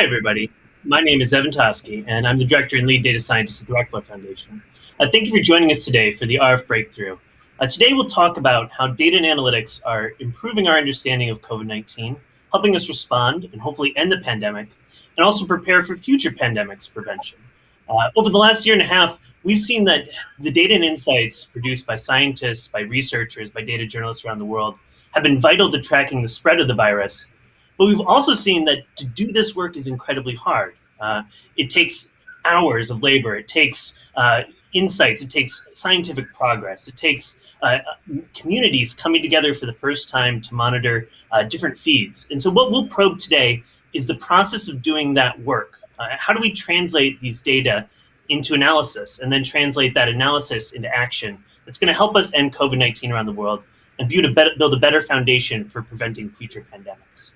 Hi, everybody. My name is Evan Tachovsky, and I'm the Director and Lead Data Scientist at the Rockefeller Foundation. Thank you for joining us today for the RF Breakthrough. Today, we'll talk about how data and analytics are improving our understanding of COVID-19, helping us respond and hopefully end the pandemic, and also prepare for future pandemics prevention. Over the last year and a half, we've seen that the data and insights produced by scientists, by researchers, by data journalists around the world have been vital to tracking the spread of the virus. But we've also seen that to do this work is incredibly hard. It takes hours of labor. It takes insights. It takes scientific progress. It takes communities coming together for the first time to monitor different feeds. And so what we'll probe today is the process of doing that work. How do we translate these data into analysis and then translate that analysis into action that's going to help us end COVID-19 around the world and build a better foundation for preventing future pandemics.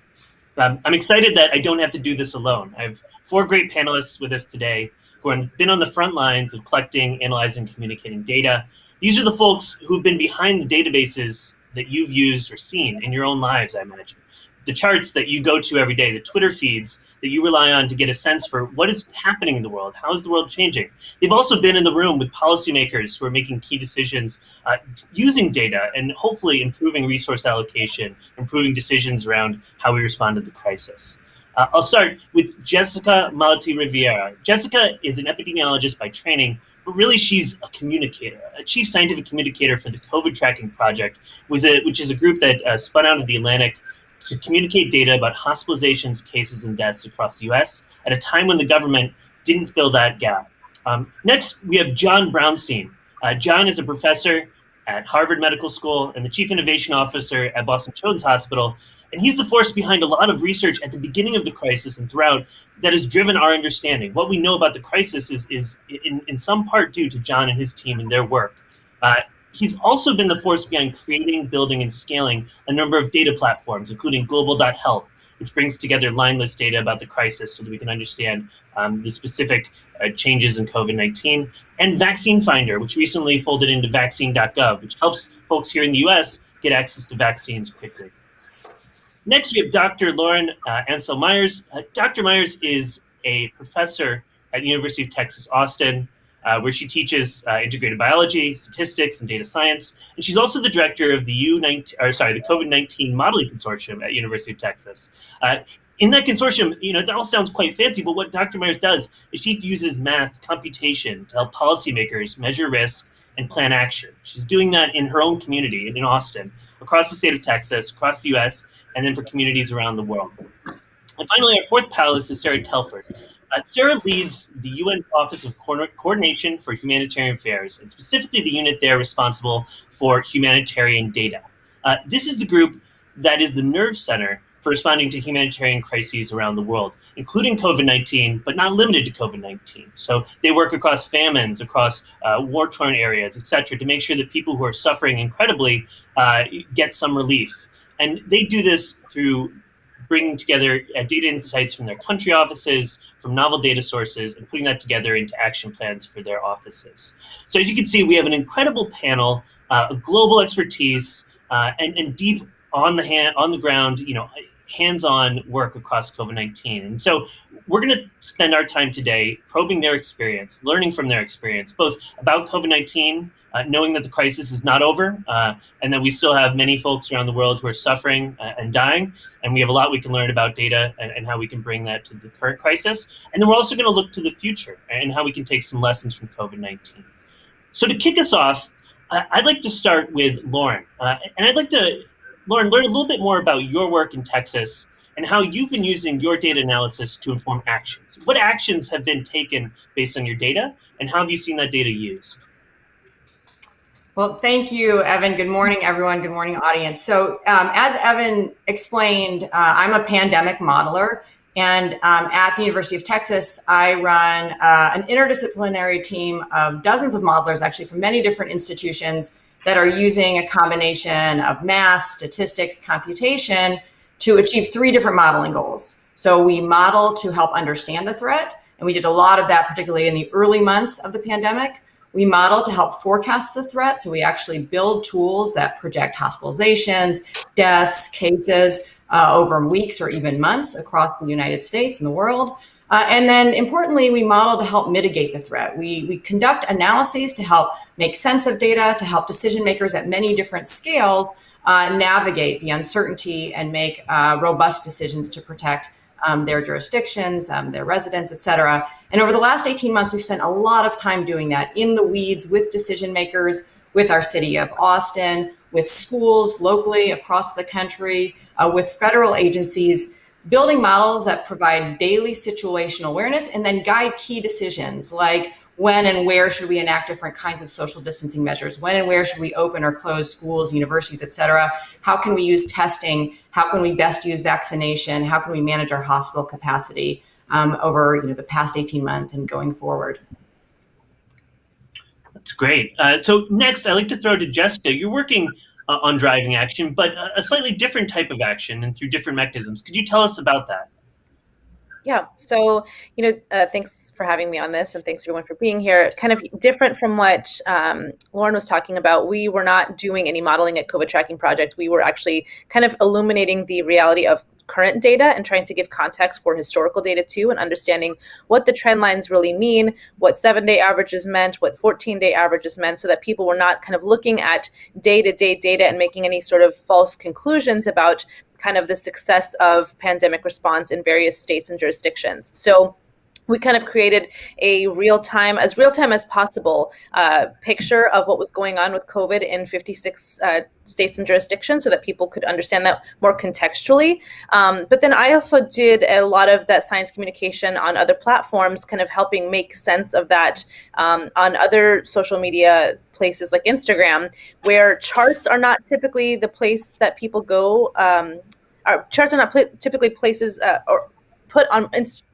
I'm excited that I don't have to do this alone. I have 4 great panelists with us today who have been on the front lines of collecting, analyzing, communicating data. These are the folks who've been behind the databases that you've used or seen in your own lives, I imagine. The charts that you go to every day, the Twitter feeds that you rely on to get a sense for what is happening in the world, how is the world changing. They've also been in the room with policymakers who are making key decisions using data and hopefully improving resource allocation, improving decisions around how we respond to the crisis. I'll start with Jessica Malaty Rivera. Jessica is an epidemiologist by training, but really she's a communicator, a chief scientific communicator for the COVID Tracking Project, which is a group that spun out of the Atlantic to communicate data about hospitalizations, cases, and deaths across the US at a time when the government didn't fill that gap. Next, we have John Brownstein. John is a professor at Harvard Medical School and the chief innovation officer at Boston Children's Hospital. And he's the force behind a lot of research at the beginning of the crisis and throughout that has driven our understanding. What we know about the crisis is in some part due to John and his team and their work. He's also been the force behind creating, building, and scaling a number of data platforms, including Global.Health, which brings together line-list data about the crisis so that we can understand the specific changes in COVID-19, and Vaccine Finder, which recently folded into vaccine.gov, which helps folks here in the US get access to vaccines quickly. Next, we have Dr. Lauren Ancel Meyers. Dr. Meyers is a professor at University of Texas, Austin, where she teaches integrated biology, statistics, and data science. And she's also the director of the COVID-19 Modeling Consortium at University of Texas. In that consortium, it all sounds quite fancy, but what Dr. Meyers does is she uses math, computation to help policymakers measure risk and plan action. She's doing that in her own community in Austin, across the state of Texas, across the US, and then for communities around the world. And finally, our 4th panelist is Sarah Telford. Sarah leads the UN Office of Coordination for Humanitarian Affairs, and specifically the unit there responsible for humanitarian data. This is the group that is the nerve center for responding to humanitarian crises around the world, including COVID-19, but not limited to COVID-19. So they work across famines, across war-torn areas, et cetera, to make sure that people who are suffering incredibly get some relief. And they do this through bringing together data insights from their country offices, from novel data sources, and putting that together into action plans for their offices. So as you can see, we have an incredible panel, global expertise, and deep on the ground, hands-on work across COVID-19. And so we're going to spend our time today probing their experience, learning from their experience, both about COVID-19, knowing that the crisis is not over, and that we still have many folks around the world who are suffering and dying, and we have a lot we can learn about data and how we can bring that to the current crisis. And then we're also going to look to the future and how we can take some lessons from COVID-19. So to kick us off, I'd like to start with Lauren. And I'd like to, Lauren, learn a little bit more about your work in Texas and how you've been using your data analysis to inform actions. What actions have been taken based on your data, and how have you seen that data used? Well, thank you, Evan. Good morning, everyone. Good morning, audience. So as Evan explained, I'm a pandemic modeler. And at the University of Texas, I run an interdisciplinary team of dozens of modelers, actually from many different institutions that are using a combination of math, statistics, computation to achieve 3 different modeling goals. So we model to help understand the threat. And we did a lot of that, particularly in the early months of the pandemic. We model to help forecast the threat. So we actually build tools that project hospitalizations, deaths, cases over weeks or even months across the United States and the world. And then importantly, we model to help mitigate the threat. We conduct analyses to help make sense of data, to help decision makers at many different scales navigate the uncertainty and make robust decisions to protect their jurisdictions, their residents, et cetera. And over the last 18 months, we spent a lot of time doing that in the weeds with decision makers, with our city of Austin, with schools locally across the country, with federal agencies, building models that provide daily situational awareness and then guide key decisions like when and where should we enact different kinds of social distancing measures? When and where should we open or close schools, universities, et cetera? How can we use testing? How can we best use vaccination? How can we manage our hospital capacity over the past 18 months and going forward? That's great. So next, I'd like to throw to Jessica. You're working on driving action, but a slightly different type of action and through different mechanisms. Could you tell us about that? Yeah, so, thanks for having me on this, and thanks everyone for being here. Kind of different from what Lauren was talking about, we were not doing any modeling at COVID Tracking Project. We were actually kind of illuminating the reality of current data and trying to give context for historical data too, and understanding what the trend lines really mean, what 7-day averages meant, what 14-day averages meant, so that people were not kind of looking at day-to-day data and making any sort of false conclusions about kind of the success of pandemic response in various states and jurisdictions. So we kind of created a real-time as possible picture of what was going on with COVID in 56 states and jurisdictions so that people could understand that more contextually. But then I also did a lot of that science communication on other platforms, kind of helping make sense of that on other social media places like Instagram, where charts are not typically the place that people go. Charts are not typically places or put on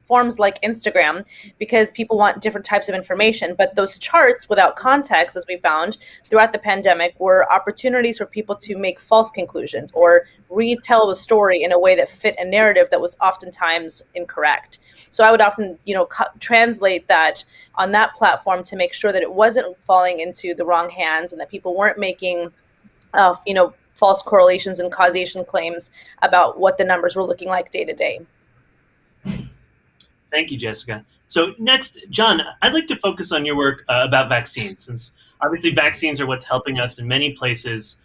forms like Instagram because people want different types of information. But those charts without context, as we found throughout the pandemic, were opportunities for people to make false conclusions or retell the story in a way that fit a narrative that was oftentimes incorrect. So I would often, translate that on that platform to make sure that it wasn't falling into the wrong hands and that people weren't making, false correlations and causation claims about what the numbers were looking like day to day. Thank you, Jessica. So next, John, I'd like to focus on your work about vaccines, since obviously vaccines are what's helping us in many places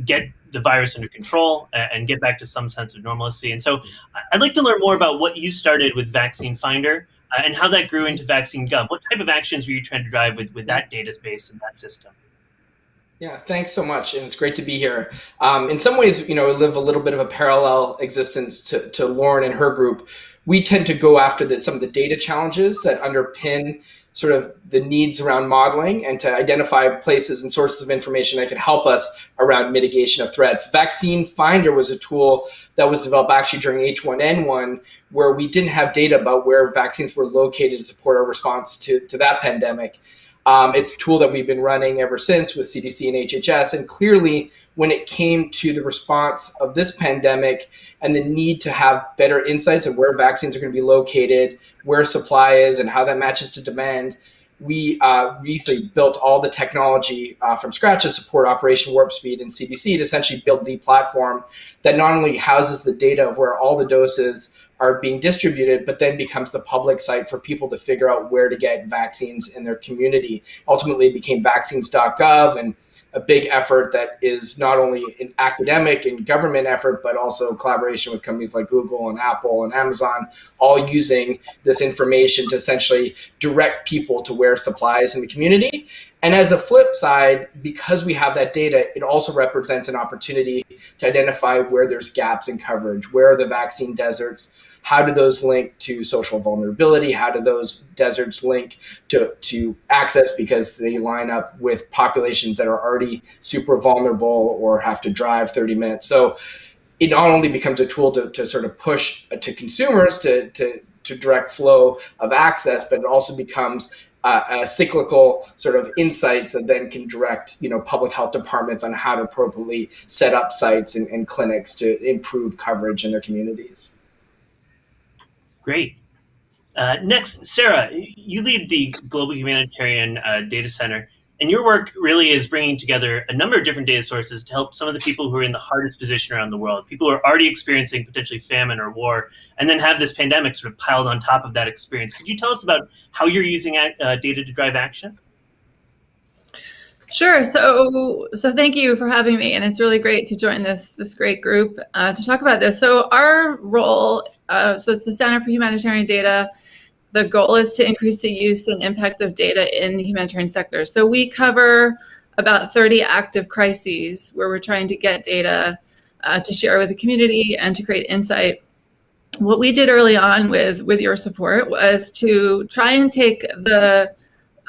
get the virus under control and get back to some sense of normalcy. And so I'd like to learn more about what you started with Vaccine Finder and how that grew into Vaccine Gov. What type of actions were you trying to drive with that database and that system? Yeah, thanks so much, and it's great to be here. In some ways, we live a little bit of a parallel existence to Lauren and her group. We tend to go after some of the data challenges that underpin sort of the needs around modeling and to identify places and sources of information that could help us around mitigation of threats. Vaccine Finder was a tool that was developed actually during H1N1, where we didn't have data about where vaccines were located to support our response to that pandemic. It's a tool that we've been running ever since with CDC and HHS. And clearly, when it came to the response of this pandemic and the need to have better insights of where vaccines are going to be located, where supply is, and how that matches to demand, we recently built all the technology from scratch to support Operation Warp Speed and CDC to essentially build the platform that not only houses the data of where all the doses are being distributed, but then becomes the public site for people to figure out where to get vaccines in their community. Ultimately, it became vaccines.gov, and a big effort that is not only an academic and government effort, but also collaboration with companies like Google and Apple and Amazon, all using this information to essentially direct people to where supply is in the community. And as a flip side, because we have that data, it also represents an opportunity to identify where there's gaps in coverage, where are the vaccine deserts, how do those link to social vulnerability? How do those deserts link to access because they line up with populations that are already super vulnerable or have to drive 30 minutes? So it not only becomes a tool to sort of push to consumers to direct flow of access, but it also becomes a cyclical sort of insights that then can direct, public health departments on how to appropriately set up sites and clinics to improve coverage in their communities. Great. Next, Sarah, you lead the Global Humanitarian Data Center. And your work really is bringing together a number of different data sources to help some of the people who are in the hardest position around the world, people who are already experiencing potentially famine or war, and then have this pandemic sort of piled on top of that experience. Could you tell us about how you're using data to drive action? Sure. So thank you for having me, and it's really great to join this great group to talk about this. So our role, so it's the Center for Humanitarian Data. The goal is to increase the use and impact of data in the humanitarian sector. So we cover about 30 active crises where we're trying to get data to share with the community and to create insight. What we did early on with your support was to try and take the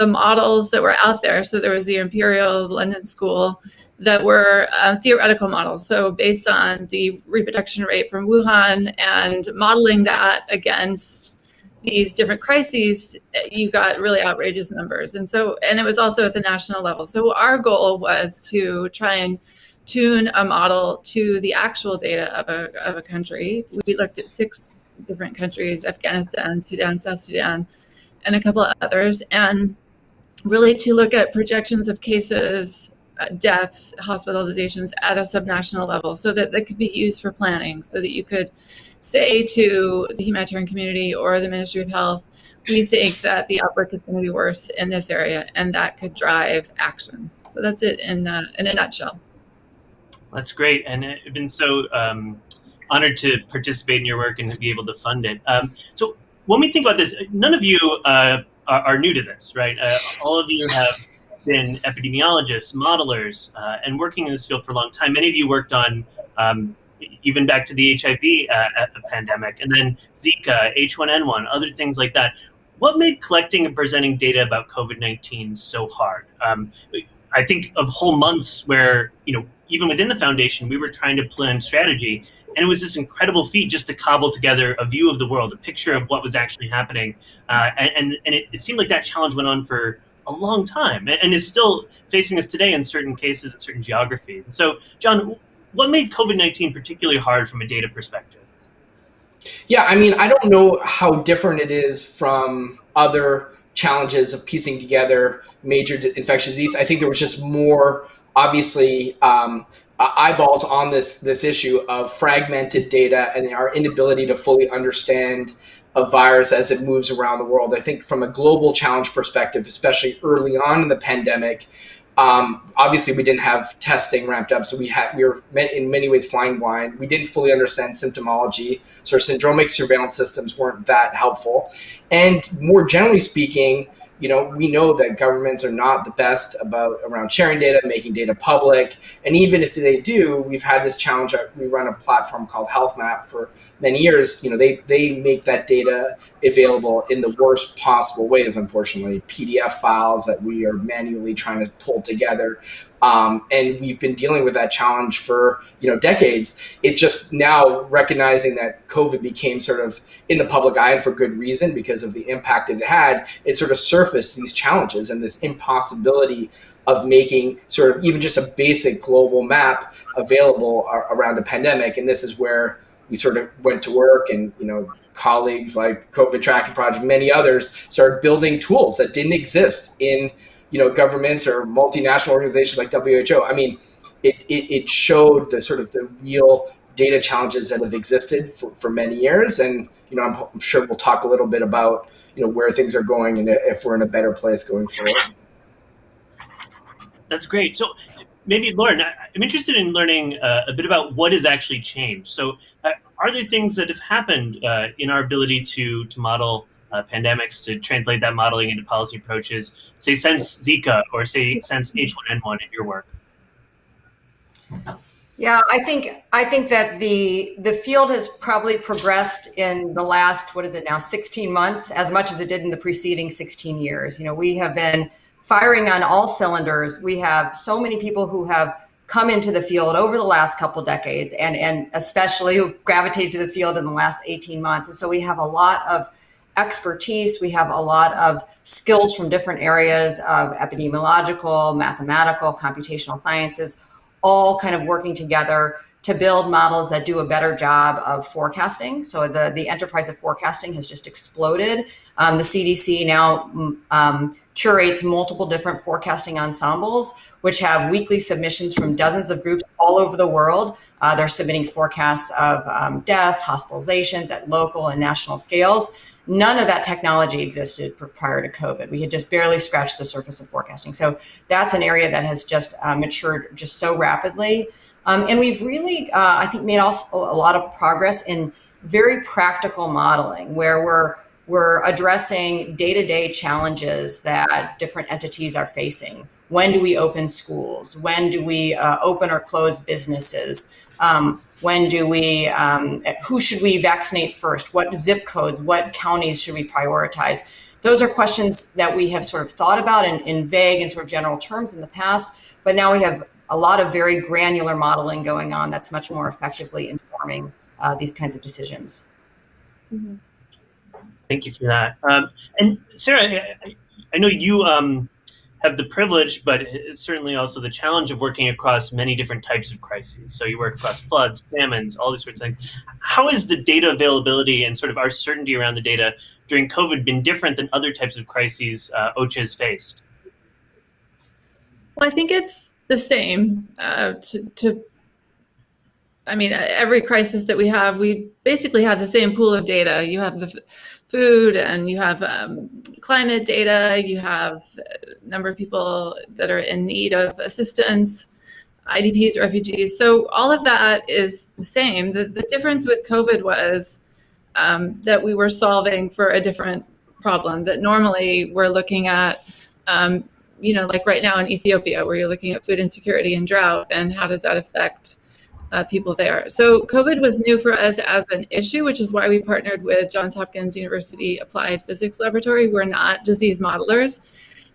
models that were out there. So there was the Imperial London School that were theoretical models. So based on the reproduction rate from Wuhan and modeling that against these different crises, you got really outrageous numbers. And it was also at the national level. So our goal was to try and tune a model to the actual data of a country. We looked at 6 different countries: Afghanistan, Sudan, South Sudan, and a couple of others, and really to look at projections of cases, deaths, hospitalizations at a subnational level, so that could be used for planning, so that you could say to the humanitarian community or the Ministry of Health, we think that the outbreak is going to be worse in this area, and that could drive action. So that's it in a nutshell. That's great, and I've been so honored to participate in your work and to be able to fund it. So when we think about this, none of you are new to this, right? All of you have been epidemiologists, modelers, and working in this field for a long time. Many of you worked on even back to the HIV pandemic, and then Zika, H1N1, other things like that. What made collecting and presenting data about COVID-19 so hard? I think of whole months where, even within the foundation, we were trying to plan strategy, and it was this incredible feat just to cobble together a view of the world, a picture of what was actually happening. And it seemed like that challenge went on for a long time and is still facing us today in certain cases and certain geographies. So, John, what made COVID-19 particularly hard from a data perspective? Yeah, I mean, I don't know how different it is from other challenges of piecing together major infectious disease. I think there was just more, obviously, eyeballs on this issue of fragmented data and our inability to fully understand a virus as it moves around the world. I think from a global challenge perspective, especially early on in the pandemic, obviously we didn't have testing ramped up, so we were in many ways flying blind. We didn't fully understand symptomology, so our syndromic surveillance systems weren't that helpful. And more generally speaking, we know that governments are not the best around sharing data, making data public. And even if they do, we've had this challenge. We run a platform called Health Map for many years. They make that data available in the worst possible ways, unfortunately, PDF files that we are manually trying to pull together. And we've been dealing with that challenge for decades. It's just now recognizing that COVID became sort of in the public eye, and for good reason, because of the impact it had. It sort of surfaced these challenges and this impossibility of making sort of even just a basic global map available around a pandemic. And this is where we sort of went to work, and colleagues like COVID Tracking Project, many others, started building tools that didn't exist in governments or multinational organizations like WHO. I mean, it showed the sort of the real data challenges that have existed for many years. And, I'm sure we'll talk a little bit about, where things are going and if we're in a better place going forward. That's great. So maybe, Lauren, I'm interested in learning a bit about what has actually changed. So are there things that have happened in our ability to model pandemics, to translate that modeling into policy approaches, say since Zika or say since H1N1 in your work? Yeah, I think that the field has probably progressed in the last, 16 months, as much as it did in the preceding 16 years. We have been firing on all cylinders. We have so many people who have come into the field over the last couple decades, and especially who've gravitated to the field in the last 18 months. And so we have a lot of expertise. We have a lot of skills from different areas of epidemiological, mathematical, computational sciences, all kind of working together to build models that do a better job of forecasting. So the enterprise of forecasting has just exploded. The CDC now curates multiple different forecasting ensembles, which have weekly submissions from dozens of groups all over the world. They're submitting forecasts of deaths, hospitalizations at local and national scales. None of that technology existed prior to COVID. We had just barely scratched the surface of forecasting. So that's an area that has just matured just so rapidly. And we've really, I think, made also a lot of progress in very practical modeling, where we're addressing day-to-day challenges that different entities are facing. When do we open schools? When do we open or close businesses? When do we, who should we vaccinate first? What zip codes, what counties should we prioritize? Those are questions that we have sort of thought about in vague and sort of general terms in the past, but now we have a lot of very granular modeling going on that's much more effectively informing these kinds of decisions. Mm-hmm. Thank you for that. And Sarah, I know you have the privilege, but certainly also the challenge of working across many different types of crises. So you work across floods, famines, all these sorts of things. How has the data availability and sort of our certainty around the data during COVID been different than other types of crises OCHA has faced? Well, I think it's the same. Every crisis that we have, we basically have the same pool of data. You have the food, and you have climate data, you have a number of people that are in need of assistance, IDPs, refugees. So all of that is the same. The difference with COVID was that we were solving for a different problem that normally we're looking at, like right now in Ethiopia, where you're looking at food insecurity and drought, and how does that affect people there. So COVID was new for us as an issue, which is why we partnered with Johns Hopkins University Applied Physics Laboratory. We're not disease modelers,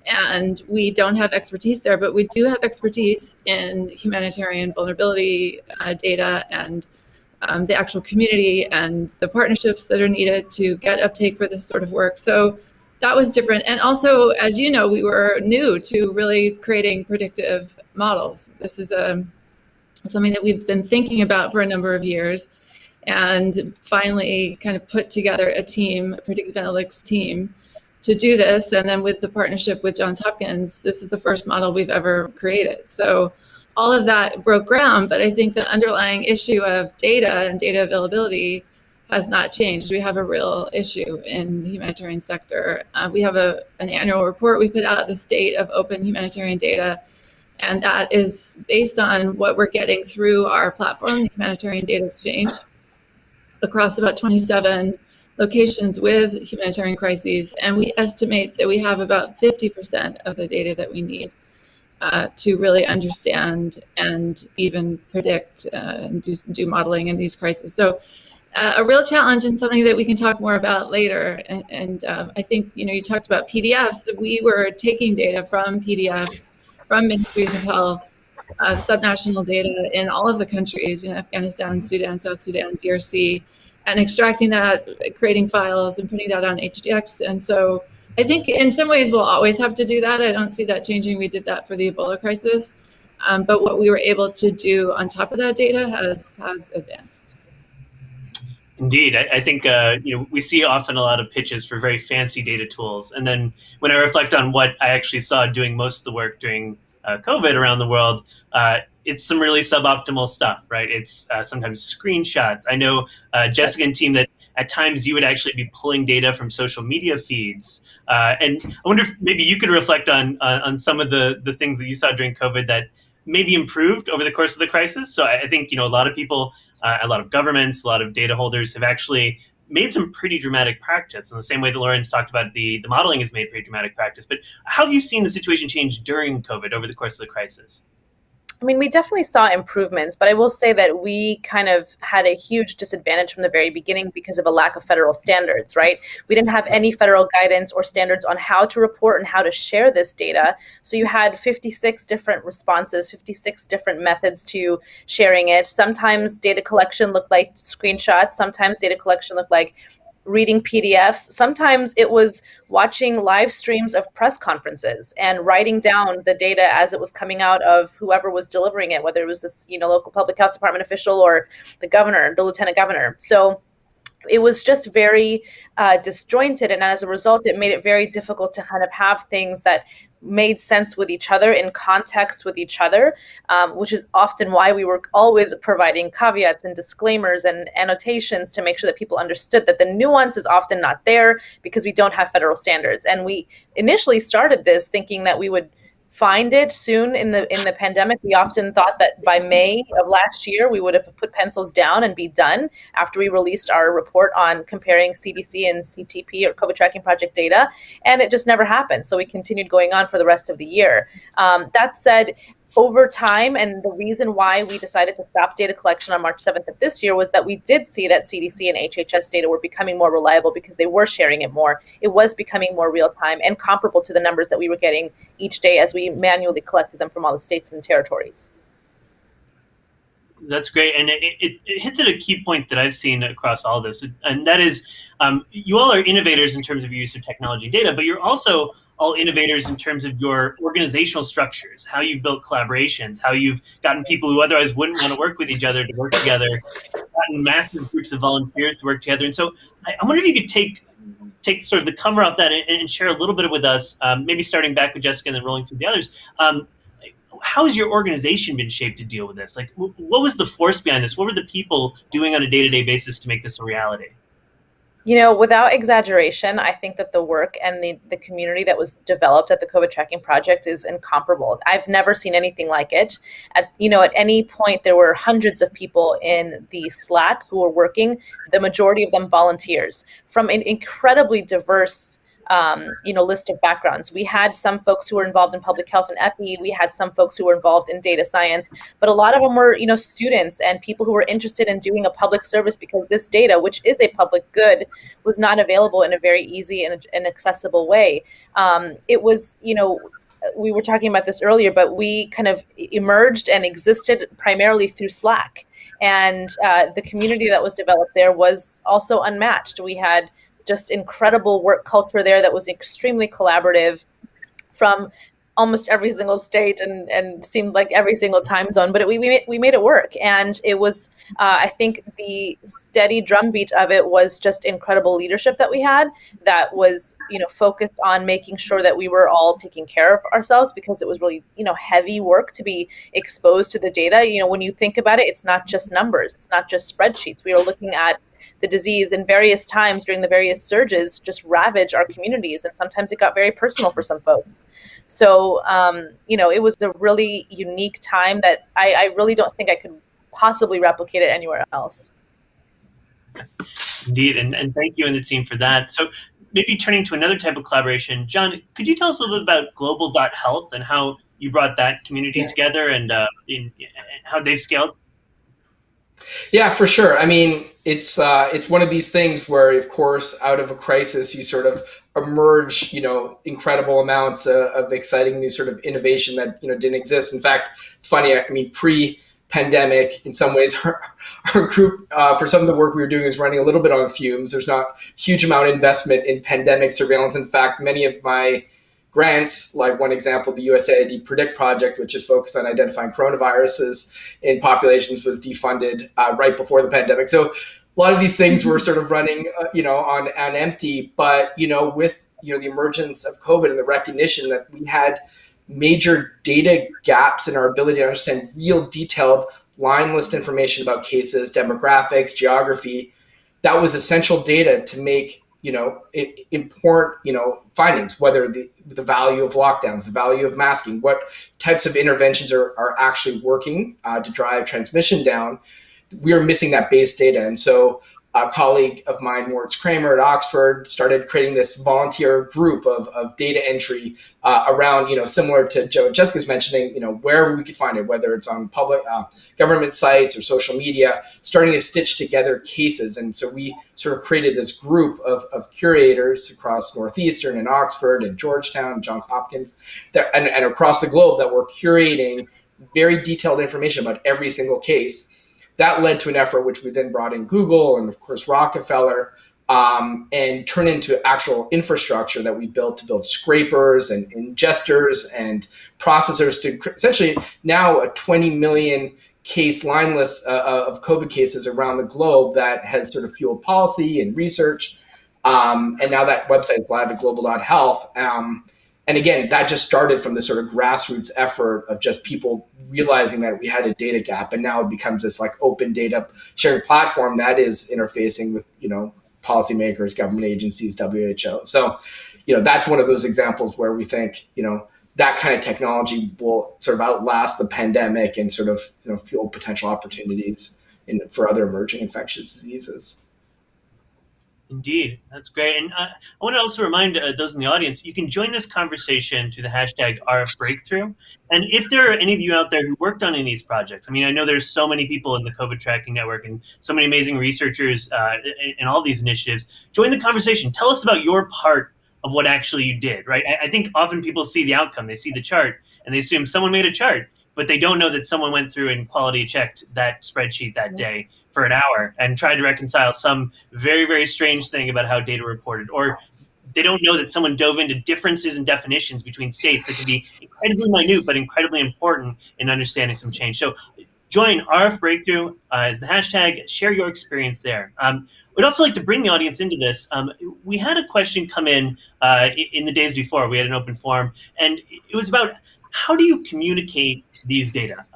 and we don't have expertise there, but we do have expertise in humanitarian vulnerability data and the actual community and the partnerships that are needed to get uptake for this sort of work. So that was different. And also, as you know, we were new to really creating predictive models. This is something that we've been thinking about for a number of years, and finally kind of put together a team, a predictive analytics team, to do this. And then with the partnership with Johns Hopkins, this is the first model we've ever created. So all of that broke ground, but I think the underlying issue of data and data availability has not changed. We have a real issue in the humanitarian sector. We have an annual report we put out, the state of open humanitarian data, and that is based on what we're getting through our platform, the Humanitarian Data Exchange, across about 27 locations with humanitarian crises. And we estimate that we have about 50% of the data that we need to really understand and even predict and do modeling in these crises. So a real challenge, and something that we can talk more about later. And I think, you talked about PDFs, that we were taking data from PDFs, from ministries of health, subnational data in all of the countries, Afghanistan, Sudan, South Sudan, DRC, and extracting that, creating files, and putting that on HDX. And so I think in some ways we'll always have to do that. I don't see that changing. We did that for the Ebola crisis. But what we were able to do on top of that data has advanced. Indeed, I think we see often a lot of pitches for very fancy data tools, and then when I reflect on what I actually saw doing most of the work during COVID around the world, it's some really suboptimal stuff, right? It's sometimes screenshots. I know Jessica and team that at times you would actually be pulling data from social media feeds, and I wonder if maybe you could reflect on some of the things that you saw during COVID that maybe improved over the course of the crisis. So I think, a lot of people, a lot of governments, a lot of data holders have actually made some pretty dramatic practice in the same way that Lauren's talked about the modeling has made pretty dramatic practice. But how have you seen the situation change during COVID over the course of the crisis? I mean, we definitely saw improvements, but I will say that we kind of had a huge disadvantage from the very beginning because of a lack of federal standards, right? We didn't have any federal guidance or standards on how to report and how to share this data. So you had 56 different responses, 56 different methods to sharing it. Sometimes data collection looked like screenshots. Sometimes data collection looked like reading PDFs. Sometimes it was watching live streams of press conferences and writing down the data as it was coming out of whoever was delivering it, whether it was this, local public health department official or the governor, the lieutenant governor. So it was just very disjointed. And as a result, it made it very difficult to kind of have things that made sense with each other, in context with each other, which is often why we were always providing caveats and disclaimers and annotations to make sure that people understood that the nuance is often not there because we don't have federal standards. And we initially started this thinking that we would find it soon in the pandemic. We often thought that by May of last year, we would have put pencils down and be done after we released our report on comparing CDC and CTP or COVID tracking project data. And it just never happened. So we continued going on for the rest of the year. That said, over time, and the reason why we decided to stop data collection on March 7th of this year was that we did see that CDC and HHS data were becoming more reliable because they were sharing it more. It was becoming more real time and comparable to the numbers that we were getting each day as we manually collected them from all the states and territories. That's great. And it hits at a key point that I've seen across all this. And that is, you all are innovators in terms of your use of technology data, but you're also all innovators in terms of your organizational structures, how you've built collaborations, how you've gotten people who otherwise wouldn't want to work with each other to work together, gotten massive groups of volunteers to work together. And so I wonder if you could take sort of the cover off that and share a little bit with us, maybe starting back with Jessica and then rolling through the others. How has your organization been shaped to deal with this? Like, what was the force behind this? What were the people doing on a day-to-day basis to make this a reality? You know, without exaggeration, I think that the work and the community that was developed at the COVID tracking project is incomparable. I've never seen anything like it. At any point, there were hundreds of people in the Slack who were working, the majority of them volunteers, from an incredibly diverse list of backgrounds. We had some folks who were involved in public health and epi. We had some folks who were involved in data science, but a lot of them were, students and people who were interested in doing a public service because this data, which is a public good, was not available in a very easy and accessible way. It was, we were talking about this earlier, but we kind of emerged and existed primarily through Slack. And the community that was developed there was also unmatched. We had just incredible work culture there that was extremely collaborative from almost every single state and seemed like every single time zone, but we made it work. And it was, I think the steady drumbeat of it was just incredible leadership that we had that was, focused on making sure that we were all taking care of ourselves because it was really, heavy work to be exposed to the data. When you think about it, it's not just numbers. It's not just spreadsheets. We were looking at the disease in various times during the various surges just ravage our communities. And sometimes it got very personal for some folks. So, it was a really unique time that I really don't think I could possibly replicate it anywhere else. Indeed. And thank you and the team for that. So maybe turning to another type of collaboration, John, could you tell us a little bit about global.health and how you brought that community together and how they've scaled? Yeah, for sure. I mean, it's one of these things where, of course, out of a crisis, you sort of emerge, incredible amounts of exciting new sort of innovation that, didn't exist. In fact, it's funny. I mean, pre-pandemic, in some ways, our group, for some of the work we were doing, is running a little bit on fumes. There's not a huge amount of investment in pandemic surveillance. In fact, many of my grants, like one example, the USAID Predict project, which is focused on identifying coronaviruses in populations, was defunded right before the pandemic. So a lot of these things were sort of running, on empty. But with the emergence of COVID and the recognition that we had major data gaps in our ability to understand real detailed line list information about cases, demographics, geography, that was essential data to make important, findings, whether the value of lockdowns, the value of masking, what types of interventions are actually working to drive transmission down. We are missing that base data. And so a colleague of mine, Moritz Kramer at Oxford, started creating this volunteer group of data entry around, similar to Jessica's mentioning, wherever we could find it, whether it's on public government sites or social media, starting to stitch together cases. And so we sort of created this group of curators across Northeastern and Oxford and Georgetown, Johns Hopkins, and across the globe that were curating very detailed information about every single case. That led to an effort which we then brought in Google and, of course, Rockefeller, and turned into actual infrastructure that we built to build scrapers and ingesters and processors to essentially now a 20 million line list of COVID cases around the globe that has sort of fueled policy and research. And now that website is live at global.health. And again, that just started from this sort of grassroots effort of just people realizing that we had a data gap, and now it becomes this like open data sharing platform that is interfacing with, policymakers, government agencies, WHO. So, that's one of those examples where we think, that kind of technology will sort of outlast the pandemic and sort of fuel potential opportunities for other emerging infectious diseases. Indeed, that's great. And I want to also remind those in the audience, you can join this conversation through the hashtag RFBreakthrough. And if there are any of you out there who worked on any of these projects, I mean, I know there's so many people in the COVID tracking network and so many amazing researchers in all these initiatives. Join the conversation. Tell us about your part of what actually you did, right? I think often people see the outcome, they see the chart, and they assume someone made a chart, but they don't know that someone went through and quality checked that spreadsheet that day for an hour and tried to reconcile some very, very strange thing about how data reported. Or they don't know that someone dove into differences in definitions between states that can be incredibly minute, but incredibly important in understanding some change. So join RF Breakthrough is the hashtag. Share your experience there. We'd also like to bring the audience into this. We had a question come in the days before. We had an open forum, and it was about how do you communicate these data?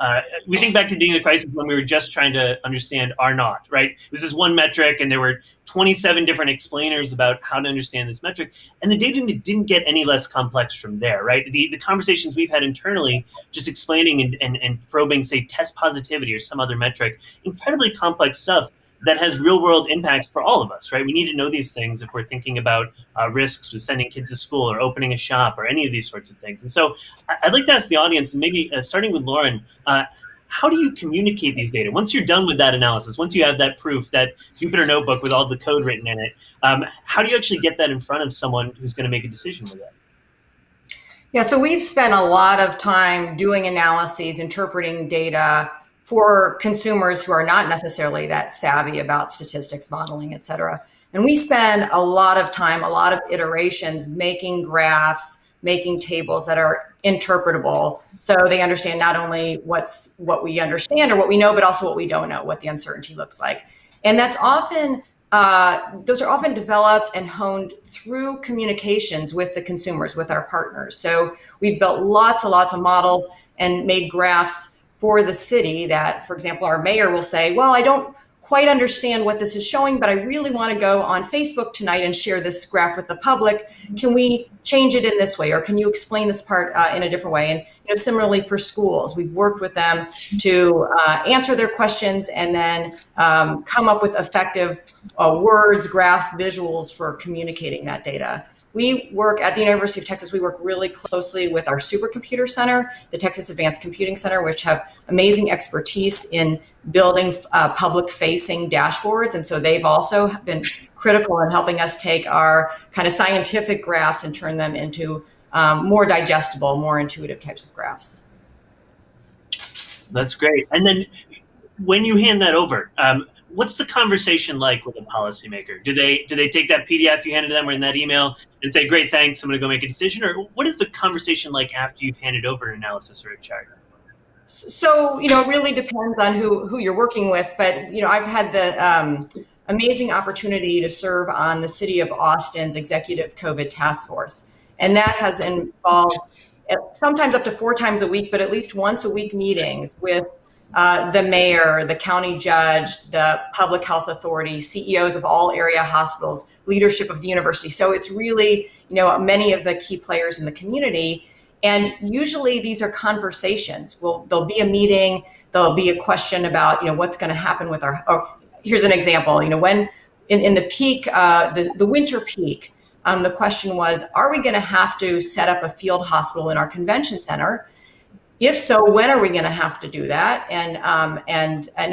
We think back to the beginning of the crisis when we were just trying to understand R naught, right? It was this one metric, and there were 27 different explainers about how to understand this metric, and the data didn't get any less complex from there, right? The conversations we've had internally, just explaining and probing, say, test positivity or some other metric, incredibly complex stuff that has real world impacts for all of us, right? We need to know these things if we're thinking about risks with sending kids to school or opening a shop or any of these sorts of things. And so I'd like to ask the audience, and maybe starting with Lauren, how do you communicate these data? Once you're done with that analysis, once you have that proof, that Jupyter notebook with all the code written in it, how do you actually get that in front of someone who's going to make a decision with it? Yeah, so we've spent a lot of time doing analyses, interpreting data for consumers who are not necessarily that savvy about statistics, modeling, et cetera. And we spend a lot of time, a lot of iterations making graphs, making tables that are interpretable, so they understand not only what we understand or what we know, but also what we don't know, what the uncertainty looks like. And that's often, those are often developed and honed through communications with the consumers, with our partners. So we've built lots and lots of models and made graphs for the city that, for example, our mayor will say, well, I don't quite understand what this is showing, but I really want to go on Facebook tonight and share this graph with the public. Can we change it in this way? Or can you explain this part in a different way? And similarly for schools, we've worked with them to answer their questions and then come up with effective words, graphs, visuals for communicating that data. We work at the University of Texas, we work really closely with our supercomputer center, the Texas Advanced Computing Center, which have amazing expertise in building public-facing dashboards. And so they've also been critical in helping us take our kind of scientific graphs and turn them into more digestible, more intuitive types of graphs. That's great. And then when you hand that over, what's the conversation like with a policymaker? Do they take that PDF you handed them or in that email and say, great, thanks, I'm going to go make a decision? Or what is the conversation like after you've handed over an analysis or a chart? So, it really depends on who you're working with. But, I've had the amazing opportunity to serve on the City of Austin's Executive COVID Task Force. And that has involved sometimes up to 4 times a week, but at least once a week meetings with the mayor, the county judge, the public health authority, CEOs of all area hospitals, leadership of the university. So it's really, many of the key players in the community. And usually these are conversations. There'll be a meeting, there'll be a question about, what's going to happen with here's an example, when in the peak, the winter peak, the question was, are we going to have to set up a field hospital in our convention center? If so, when are we going to have to do that? And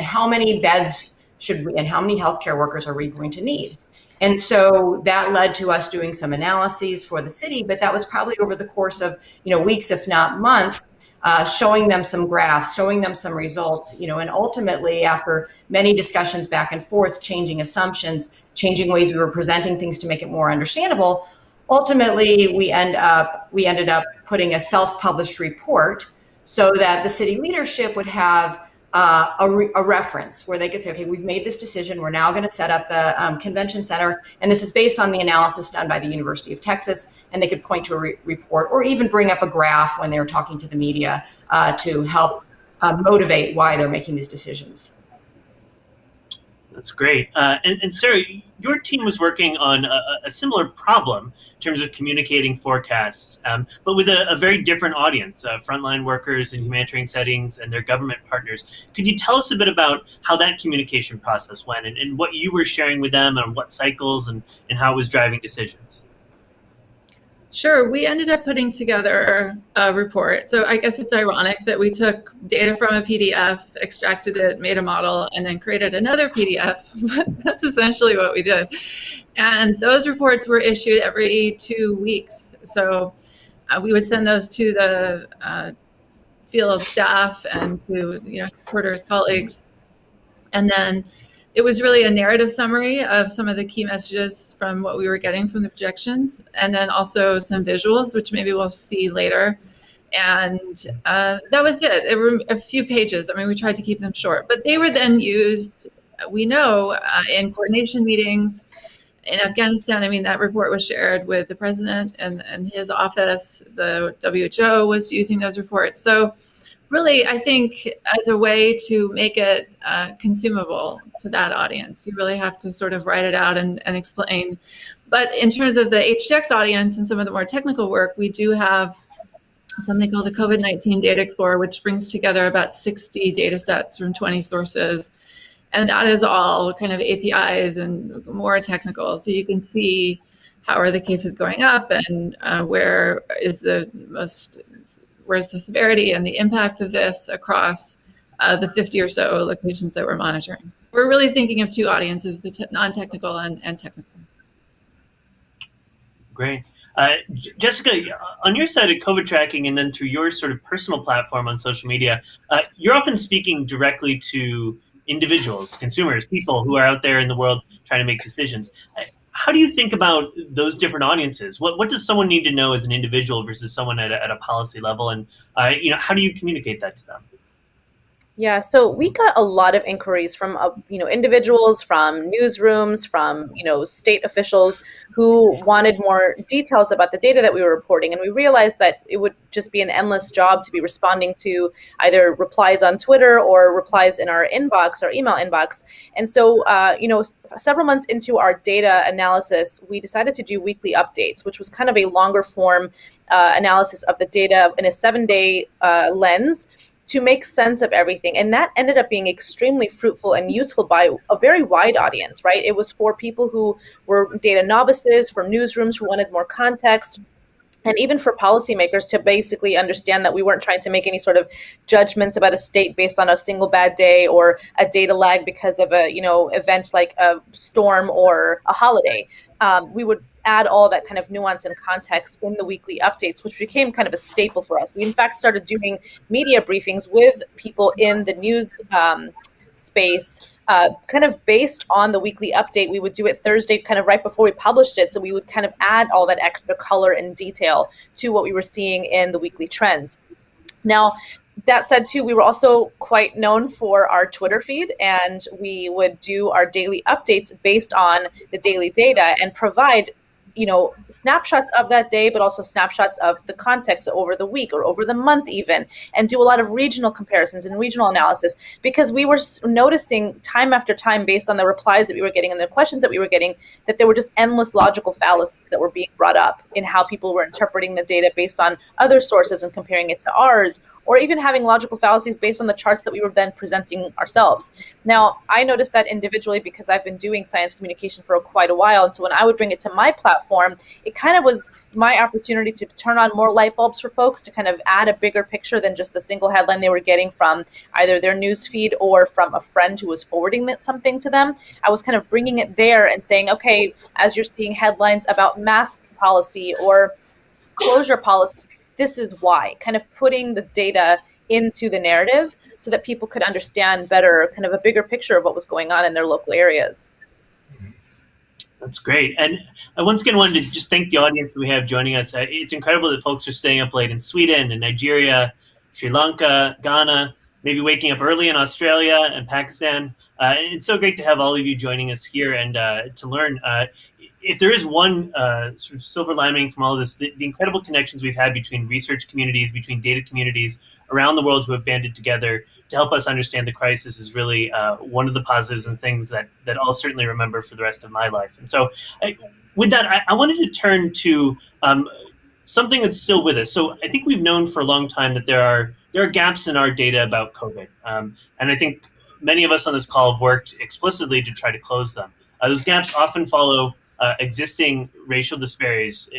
how many beds should we, and how many healthcare workers are we going to need? And so that led to us doing some analyses for the city, but that was probably over the course of, weeks, if not months, showing them some graphs, showing them some results, and ultimately after many discussions back and forth, changing assumptions, changing ways we were presenting things to make it more understandable, ultimately we ended up putting a self-published report so that the city leadership would have a reference where they could say, okay, we've made this decision. We're now going to set up the convention center. And this is based on the analysis done by the University of Texas. And they could point to a report or even bring up a graph when they were talking to the media to help motivate why they're making these decisions. That's great. And Sarah, your team was working on a similar problem in terms of communicating forecasts, but with a very different audience, frontline workers in humanitarian settings and their government partners. Could you tell us a bit about how that communication process went and what you were sharing with them and what cycles and how it was driving decisions? Sure. We ended up putting together a report. So I guess it's ironic that we took data from a PDF, extracted it, made a model, and then created another PDF. That's essentially what we did. And those reports were issued every 2 weeks. So we would send those to the field staff and to reporters, colleagues. And then it was really a narrative summary of some of the key messages from what we were getting from the projections, and then also some visuals, which maybe we'll see later. And that was it. There were a few pages. I mean, we tried to keep them short, but they were then used, we know, in coordination meetings in Afghanistan. I mean, that report was shared with the president and his office. The WHO was using those reports. So really, I think as a way to make it consumable to that audience, you really have to sort of write it out and explain. But in terms of the HTX audience and some of the more technical work, we do have something called the Covid-19 Data Explorer, which brings together about 60 data sets from 20 sources. And that is all kind of APIs and more technical. So you can see how are the cases going up and where's the severity and the impact of this across the 50 or so locations that we're monitoring. We're really thinking of two audiences, the non-technical and technical. Great. Jessica, on your side of COVID tracking and then through your sort of personal platform on social media, you're often speaking directly to individuals, consumers, people who are out there in the world trying to make decisions. How do you think about those different audiences? What does someone need to know as an individual versus someone at a policy level? And how do you communicate that to them? Yeah, so we got a lot of inquiries from individuals, from newsrooms, from state officials who wanted more details about the data that we were reporting, and we realized that it would just be an endless job to be responding to either replies on Twitter or replies in our inbox, our email inbox. And so, several months into our data analysis, we decided to do weekly updates, which was kind of a longer form analysis of the data in a 7-day lens, to make sense of everything. And that ended up being extremely fruitful and useful by a very wide audience, right? It was for people who were data novices, for newsrooms who wanted more context, and even for policymakers to basically understand that we weren't trying to make any sort of judgments about a state based on a single bad day or a data lag because of a event like a storm or a holiday. We would add all that kind of nuance and context in the weekly updates, which became kind of a staple for us. We in fact started doing media briefings with people in the news space, kind of based on the weekly update. We would do it Thursday, kind of right before we published it. So we would kind of add all that extra color and detail to what we were seeing in the weekly trends. Now, that said, too, we were also quite known for our Twitter feed, and we would do our daily updates based on the daily data and provide snapshots of that day, but also snapshots of the context over the week or over the month even, and do a lot of regional comparisons and regional analysis, because we were noticing time after time, based on the replies that we were getting and the questions that we were getting, that there were just endless logical fallacies that were being brought up in how people were interpreting the data based on other sources and comparing it to ours, or even having logical fallacies based on the charts that we were then presenting ourselves. Now, I noticed that individually because I've been doing science communication for quite a while. And so when I would bring it to my platform, it kind of was my opportunity to turn on more light bulbs for folks, to kind of add a bigger picture than just the single headline they were getting from either their news feed or from a friend who was forwarding something to them. I was kind of bringing it there and saying, okay, as you're seeing headlines about mask policy or closure policy, this is why, kind of putting the data into the narrative so that people could understand better, kind of a bigger picture of what was going on in their local areas. That's great. And I once again wanted to just thank the audience that we have joining us. It's incredible that folks are staying up late in Sweden and Nigeria, Sri Lanka, Ghana, maybe waking up early in Australia and Pakistan. It's so great to have all of you joining us here and to learn. If there is one sort of silver lining from all of this, the incredible connections we've had between research communities, between data communities around the world who have banded together to help us understand the crisis is really one of the positives and things that I'll certainly remember for the rest of my life. And so with that, I wanted to turn to something that's still with us. So I think we've known for a long time that there are gaps in our data about COVID. And I think many of us on this call have worked explicitly to try to close them. Those gaps often follow existing racial disparities,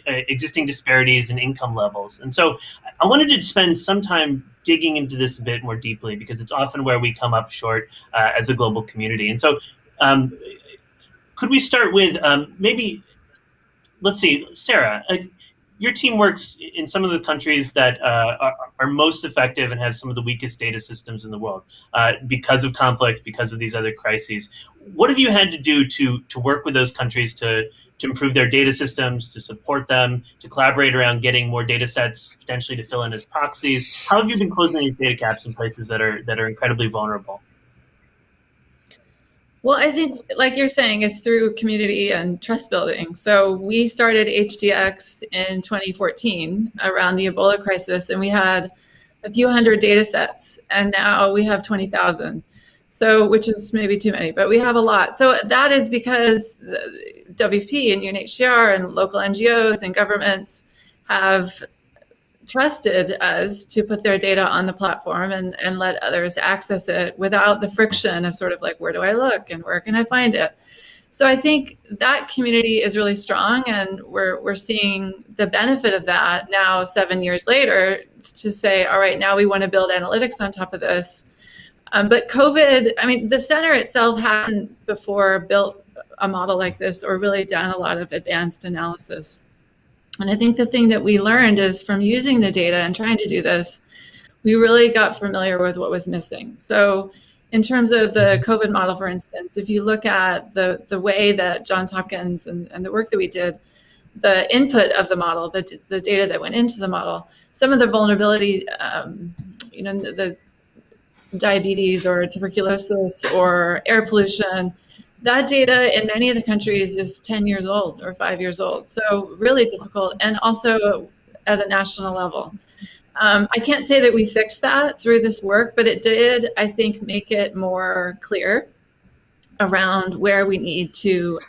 existing disparities in income levels. And so I wanted to spend some time digging into this a bit more deeply because it's often where we come up short as a global community. And so could we start with maybe, let's see, Sarah, your team works in some of the countries that are most effective and have some of the weakest data systems in the world because of conflict, because of these other crises. What have you had to do to work with those countries to improve their data systems, to support them, to collaborate around getting more data sets, potentially to fill in as proxies? How have you been closing these data gaps in places that are incredibly vulnerable? Well, I think, like you're saying, it's through community and trust building. So we started HDX in 2014 around the Ebola crisis, and we had a few hundred data sets, and now we have 20,000. So, which is maybe too many, but we have a lot. So that is because WFP and UNHCR and local NGOs and governments have trusted us to put their data on the platform and let others access it without the friction of sort of like, where do I look and where can I find it? So I think that community is really strong, and we're seeing the benefit of that now 7 years later to say, all right, now we want to build analytics on top of this. But COVID, I mean, the center itself hadn't before built a model like this or really done a lot of advanced analysis. And I think the thing that we learned is from using the data and trying to do this, we really got familiar with what was missing. So in terms of the COVID model, for instance, if you look at the way that Johns Hopkins and the work that we did, the input of the model, the data that went into the model, some of the vulnerability, the diabetes or tuberculosis or air pollution, that data in many of the countries is 10 years old or 5 years old. So really difficult, and also at the national level. I can't say that we fixed that through this work, but it did, I think, make it more clear around where we need to